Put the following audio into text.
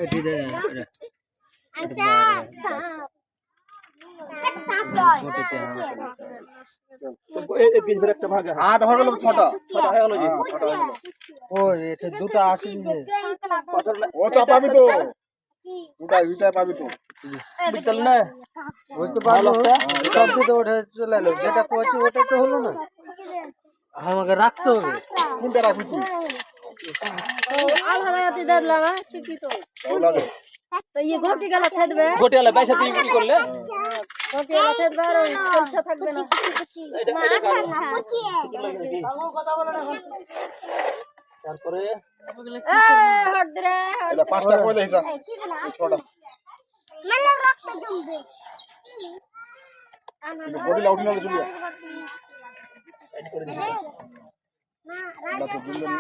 এটি দে আচ্ছা এই তিন ধরে একটা ভাগ হাত হয়ে গেল ছটা ছটা হয়ে গেল হ্যাঁ ছটা হয়ে গেল ও এটা দুটো আসেনি ও তো পাবি তো দুটাই পাবি তো বিকেল না বুঝতে পারলো সব তো ওঠে চলে এলো যেটা কইছি ওটাই তো হলো না আমাকে রাখতে হবে কোনটা রাখবি তুই আলাদাতে দিলাম ঠিকই তো লাগে তো এই ঘটি গেল থাকবে গোটে আলা বাইসা তুই কি করলে ঘটি গেল থাকবে আর পয়সা থাকবে না তারপরে হট দে এটা পাঁচটা কইলে হিসাব ছটা মানে রক্ত জমবে বডি লাউটি না জুলিয়া না